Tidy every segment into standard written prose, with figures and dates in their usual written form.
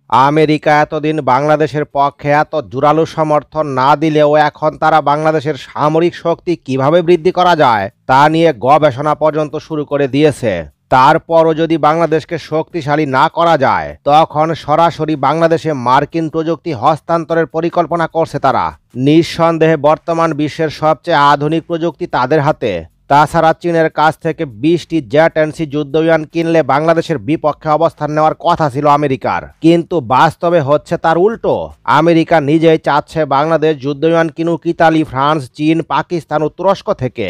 America এতদিন বাংলাদেশের পক্ষে এত জোরালো সমর্থন না দিলেও এখন তারা বাংলাদেশের সামরিক শক্তি কিভাবে বৃদ্ধি করা যায় তা নিয়ে গবেষণা পর্যন্ত শুরু করে দিয়েছে। তারপরও যদি বাংলাদেশকে শক্তিশালী না করা যায় তখন সরাসরি বাংলাদেশে মার্কিন প্রযুক্তি হস্তান্তরের পরিকল্পনা করছে তারা। নিঃসন্দেহে বর্তমান বিশ্বের সবচেয়ে আধুনিক প্রযুক্তি তাদের হাতে। তাছাড়া চীনের কাছ থেকে 20টি জেট এনসি যুদ্ধবিমান কিনলে বাংলাদেশের বিপক্ষে অবস্থান নেওয়ার কথা ছিল আমেরিকার, কিন্তু বাস্তবে হচ্ছে তার উল্টো। আমেরিকা নিজেই চাচ্ছে বাংলাদেশ যুদ্ধবিমান কিনুক ইতালি, ফ্রান্স, চীন, পাকিস্তান ও তুরস্ক থেকে।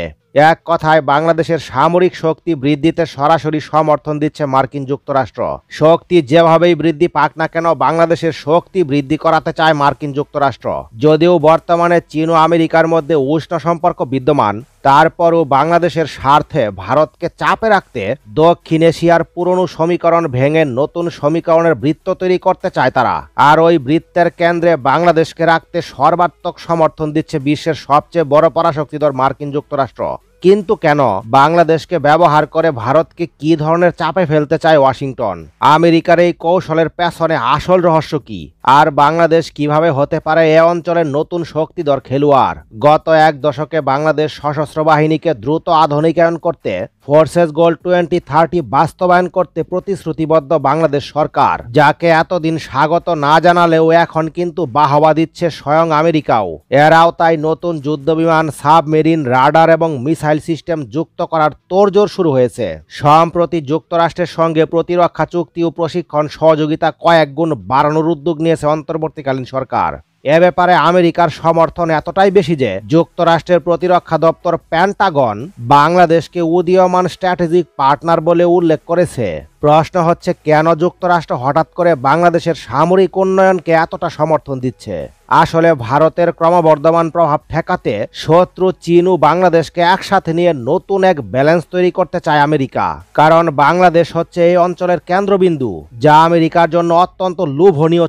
এক কথায় বাংলাদেশের সামরিক শক্তি বৃদ্ধিতে সরাসরি সমর্থন দিচ্ছে মার্কিন যুক্তরাষ্ট্র। শক্তি যেভাবেই বৃদ্ধি পাক না কেন বাংলাদেশের শক্তি বৃদ্ধি করাতে চায় মার্কিন যুক্তরাষ্ট্র। যদিও বর্তমানে চীন ও আমেরিকার মধ্যে উষ্ণ সম্পর্ক বিদ্যমান, তারপরও বাংলাদেশের স্বার্থে ভারতকে চাপে রাখতে দক্ষিণ এশিয়ার পুরনো সমীকরণ ভেঙে নতুন সমীকরণের বৃত্ত তৈরি করতে চায় তারা। আর ওই বৃত্তের কেন্দ্রে বাংলাদেশকে রাখতে সর্বাত্মক সমর্থন দিচ্ছে বিশ্বের সবচেয়ে বড় পরাশক্তিধর মার্কিন যুক্তরাষ্ট্র। কিন্তু কেন বাংলাদেশকে ব্যবহার করে ভারতকে কি ধরনের চাপে ফেলতে চায় ওয়াশিংটন? আমেরিকার এই কৌশলের পেছনে আসল রহস্য কি? আর বাংলাদেশ কিভাবে হতে পারে এ অঞ্চলের নতুন শক্তিধর খেলোয়াড়? গত এক দশকে বাংলাদেশ সশস্ত্র বাহিনীকে দ্রুত আধুনিকায়ন করতে ফোর্সেস গোল 2030 বাস্তবায়ন করতে প্রতিশ্রুতিবদ্ধ বাংলাদেশ সরকার, যাকে এতদিন স্বাগত না জানালেও এখন কিন্তু বাহবা দিচ্ছে স্বয়ং আমেরিকাও। এর আওতায় নতুন যুদ্ধবিমান, সাবমেরিন, রাডার এবং মিসাইল সিস্টেম যুক্ত করার তোড়জোড় শুরু হয়েছে। সম্প্রতি যুক্তরাষ্ট্রের সঙ্গে প্রতিরক্ষা চুক্তি ও প্রশিক্ষণ সহযোগিতা কয়েক গুণ বাড়ানোর উদ্যোগ নিয়েছে অন্তর্বর্তীকালীন সরকার। এ ব্যাপারে আমেরিকার সমর্থন এতটাই বেশি যে যুক্তরাষ্ট্রের প্রতিরক্ষা দপ্তর পেন্টাগন বাংলাদেশকে উদীয়মান স্ট্র্যাটেজিক পার্টনার বলে উল্লেখ করেছে। প্রশ্ন হচ্ছে, কেন যুক্তরাষ্ট্র হঠাৎ করে বাংলাদেশের সামরিক উন্নয়নকে এতটা সমর্থন দিচ্ছে? আসলে ভারতের ক্রমবর্ধমান প্রভাব ঠেকাতে শত্রু চীন ও বাংলাদেশকে একসাথে নিয়ে নতুন এক ব্যালেন্স তৈরি করতে চায় আমেরিকা। কারণ বাংলাদেশ হচ্ছে এই অঞ্চলের কেন্দ্রবিন্দু, যা আমেরিকার জন্য অত্যন্ত লোভনীয়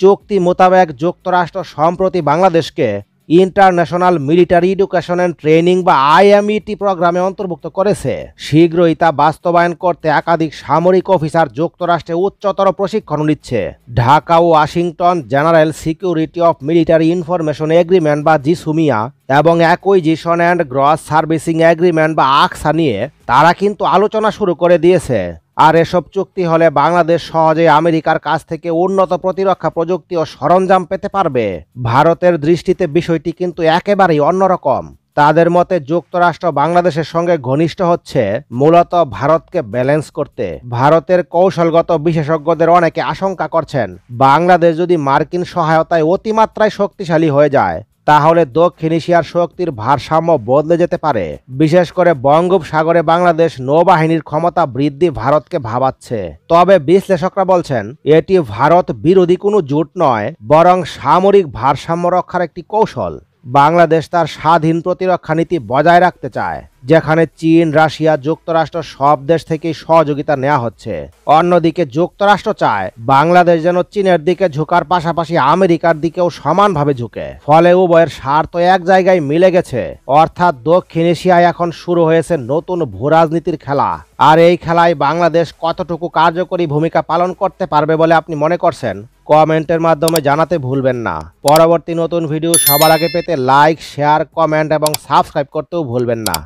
চুক্তি মোতাবেক যুক্তরাষ্ট্র সম্প্রতি বাংলাদেশকে international military education and training বা IMET প্রোগ্রামে অন্তর্ভুক্ত করেছে। শীঘ্রই তা বাস্তবায়ন করতে একাধিক সামরিক অফিসার যুক্তরাষ্ট্রে উচ্চতর প্রশিক্ষণ নিচ্ছে। ঢাকা ও Washington general security of military information agreement বা জিসুমিয়া এবং acquisition and cross servicing agreement বা আকসা নিয়ে তারা কিন্তু আলোচনা শুরু করে দিয়েছে। আর এসব চুক্তি হলে বাংলাদেশ সহজেই আমেরিকার কাছ থেকে উন্নত প্রতিরক্ষা প্রযুক্তি ও সরঞ্জাম পেতে পারবে। ভারতের দৃষ্টিতে বিষয়টি কিন্তু একেবারেই অন্যরকম। তাদের মতে যুক্তরাষ্ট্র বাংলাদেশের সঙ্গে ঘনিষ্ঠ হচ্ছে মূলত ভারতকে ব্যালেন্স করতে। ভারতের কৌশলগত বিশেষজ্ঞদের অনেকে আশঙ্কা করছেন, বাংলাদেশ যদি মার্কিন সহায়তায় অতিমাত্রায় শক্তিশালী হয়ে যায় তাহলে দক্ষিণ এশিয়ার শক্তির ভারসাম্য বদলে যেতে পারে। বিশেষ করে বঙ্গোপসাগরে বাংলাদেশ নৌবাহিনীর ক্ষমতা বৃদ্ধি ভারতকে ভাবাচ্ছে। তবে বিশ্লেষকরা বলছেন, এটি ভারত বিরোধী কোনো জোট নয়, বরং সামরিক ভারসাম্য রক্ষার একটি কৌশল। বাংলাদেশ তার স্বাধীন প্রতিরক্ষা নীতি বজায় রাখতে চায়, যেখানে চীন, রাশিয়া, যুক্তরাষ্ট্র সব দেশ থেকেই সহযোগিতা নেওয়া হচ্ছে। অন্যদিকে যুক্তরাষ্ট্র চায় বাংলাদেশ যেন চীনের দিকে ঝুঁকার পাশাপাশি আমেরিকার দিকেও সমানভাবে ঝুঁকে। ফলে উভয়ের স্বার্থ এক জায়গায় মিলে গেছে। অর্থাৎ দক্ষিণ এশিয়ায় এখন শুরু হয়েছে নতুন ভূরাজনীতির খেলা। আর এই খেলায় বাংলাদেশ কতটুকু কার্যকরী ভূমিকা পালন করতে পারবে বলে আপনি মনে করছেন? কমেন্টের মাধ্যমে জানাতে ভুলবেন না। পরবর্তী নতুন ভিডিও সবার আগে পেতে লাইক, শেয়ার, কমেন্ট এবং সাবস্ক্রাইব করতেও ভুলবেন না।